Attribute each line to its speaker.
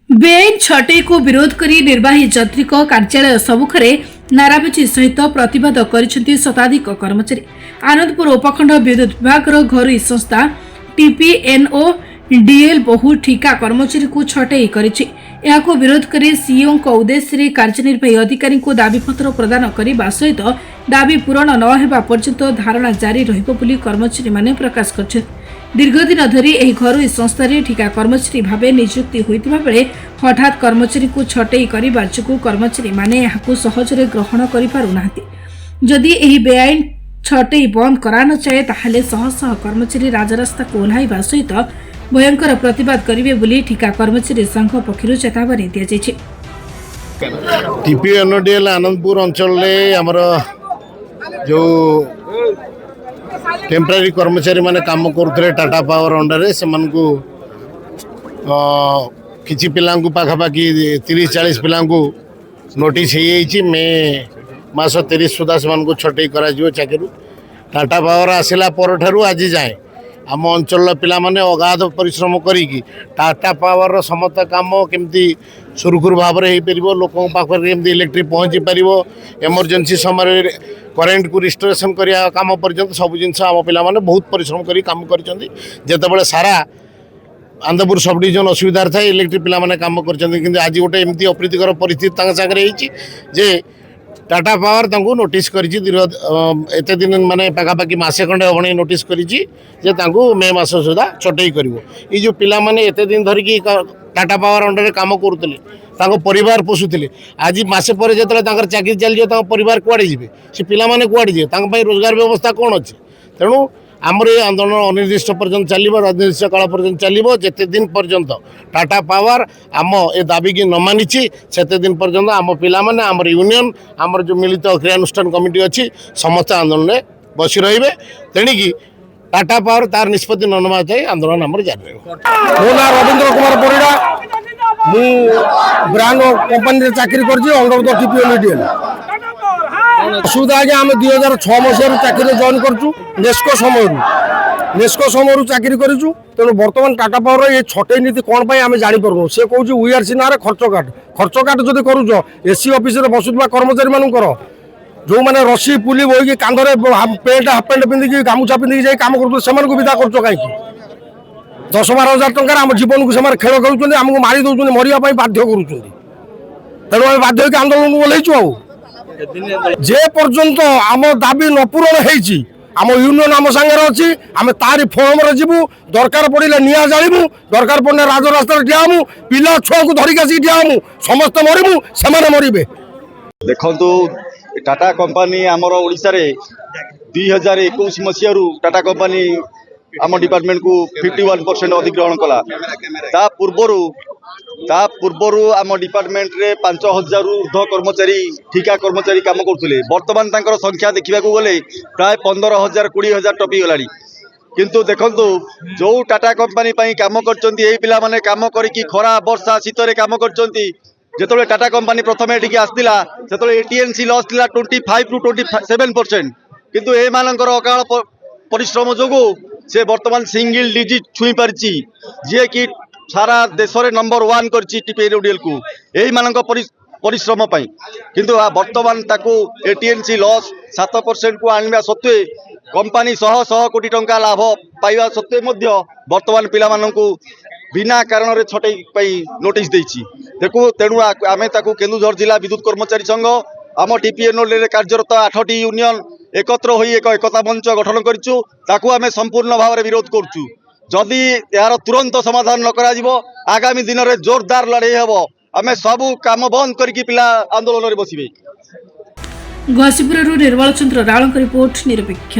Speaker 1: बेआईन छटई को विरोध करी निर्वाही जंत्रिक कार्यालय सम्मुखें नाराबाजी सहित प्रतिवाद करिसेंति शताधिक कर्मचारी। आनंदपुर उपखंड विद्युत विभाग घरोई संस्था टीपीएनओ डीएल बहु ठिका कर्मचारी को छटई करिछि। एहाको विरोध करी सीईओ उद्देश्य कार्यनिर्वाही अधिकारी को दाबीपत्र प्रदान करने सहित दाबी पूरण न हेबा पर्यंत धारणा जारी रहिबो बोली कर्मचारी माने प्रकाश करछन्ति। दीर्घदिन धरी एही घरोई संस्थारे ठिका कर्मचारी भावे नियुक्ति होइतिबा बेले हठात कर्मचारी को छटई करिबा जोगु कर्मचारी माने एहाको सहजरे ग्रहण करि पारुनाहांती। जदि एही बेआईन छटई बंद करा न जाए ताहाले शह शह कर्मचारी राजरास्ता को ओह्लाइबा सहित भयंकर प्रतिवाद करिवे बोली ठिका कर्मचारी संघ पक्षरु चेतावनी दिया जायछि।
Speaker 2: टीपीएनओडीएल आनंदपुर अंचल आमर जो टेम्परारी कर्मचारी माने काम करते टाटा पावर अंडर से किसी पिला पाखापाखि 30-40 पिला नोटिस हो मे मास 30 सुधा से छटई कर चाकरी। टाटा पावर आसला पर ठारू आज जाए आम अंचल पिला माने अगाध परिश्रम करी टाटा पावर समस्त काम केमती सुरखुर भाव में हो पार लोकों पाखे इलेक्ट्रिक पहुँची पार एमरजेंसी समय करेन्ट को रिस्टोरेशन करिया काम पर्यंत सब जिनस आम पिला माने बहुत परिश्रम करी काम करछन्ती। जेतेबेले सारा आनंदपुर सब डिविजन असुविधा था इलेक्ट्रिक पिला माने काम करछन्ती, किंतु आज गोटे एमती अप्रीतिकर परिस्थिति तांग सागरे होईची जे टाटा पावर तांको नोटिस करिछि। एते दिन माने पाखापाखि मासे खंडे हबणी नोटिस करिछि जे तांको मे मास सुधा छटई करिवो। ई जो पिला माने एते दिन धरिकी टाटा पावर अंडर काम करुतले तांको परिवार पोषुଥିଲେ आज मासे पर जेतले तांकर चाकरी चली तांको परिवार कुआडे जिवे से पिला माने कुआडे जिवे तांको पई रोजगार व्यवस्था कोन अछि। तेणु आमर ये आंदोलन अनिर्दिष्ट पर्यंत चलो अनिर्दिष्ट काल पर्यंत चलो जिते दिन पर्यंत टाटा पावर आम ए दाबी की न मानी से दिन पर्यंत आम पिला माने आमर यूनियन आमर जो मिलित क्रियानुष्ठान कमिटी अच्छी समस्त आंदोलन में बसी रही। तेणिकी टाटा पावर तार निष्पत्ति न नवा जाए आंदोलन आमर जारी रहिबो।
Speaker 3: मो ना रवींद्र कुमार परिड़ा मु ब्रांड कंपनी चाकरी कर टीपीएनओडीएल असुविधा आज्ञा आम 2006 मसीह चाकरी जॉइन करूँ नेस्को समय चाकरी करूँ। तेणु बर्तमान टाटा पावर ये छटई नीति कौन पर आम जापर सी कौन वीआरसी ना खर्च काट जब करुच एसी ऑफिस बसुवा कर्मचारी मानकर जो मैंने रसी पुली बोईकी कांधरे पेंट हाफ पेंट पिंधिकी गामुछा पिंधिकी जाए कम कर से विदा कर कहीं 10-12 हजार टकर आम जीवन को से खेल खेलुं आमको मारी दौरान मरवाई बाध्य करुँच। तेणु आम बाध्य होकर आंदोलन को ओह्लैचु जे पर्यंत आम दाबी न पूरण होती आम यूनियन आम सागर अच्छी आम तारी फोरम जीवु दरकार पड़े निआ जाणु दरकार पड़े राजरास्ता ठियामु पिला छुआ को धरिक आसिक ठियामु समस्त मरमु से मरबे।
Speaker 4: देखु टाटा कंपनी आमर ओडिशा रे 2021 मसीह टाटा कंपनी आम डिपार्टमेंट को 51% अधिग्रहण कला। ता पूर्वर आम डिपार्टमेंट रे 5000 ऊर्ध्व कर्मचारी ठिका कर्मचारी काम करते। बर्तमान तांकर संख्या देखा गले प्राय 15,000-20,000 टपी गलानी। किंतु देखंतु जो टाटा कंपनी काम करचंती पिला माने काम करिकी खरा वर्षा शीतरे काम करचंती। जेतबे टाटा कंपनी प्रथम एटिकी आसतिला सेतबे एटीएनसी लॉस थिला 25 to 27%, किंतु ए मानकर अकाल परिश्रम जोगु से वर्तमान सिंगल डिजिट छुई पारिछि जे कि सारा देश रे नंबर 1 करछि टीपीएनओडीएल को एही मानक परिश्रम पई। किंतु वर्तमान ताकू एटीएनसी लॉस 7% को आनिबा सत्वे कंपनी 100 कोटी टंका लाभ पाइबा सत्वे मध्य वर्तमान पिला मानकू बिना कारण रे छटई पई नोटिस देछि। देखो तेणु आमे ताकू केन्दुझर जिला विद्युत कर्मचारी संघ आम टीपीएनओडीएल कार्यरत 8टी यूनियन एकत्र होई एक एकता मंच गठन करिछु ताकू आमे संपूर्ण भाव में विरोध करछु। जदि यार तुरंत समाधान न करा जिवो आगामी दिन में जोरदार लड़ाई हेबो। आमे सब काम बंद करके पिला आंदोलन रे बसिबे।
Speaker 1: घसीपुर निर्मल चंद्र रावल रिपोर्ट निरपेक्ष।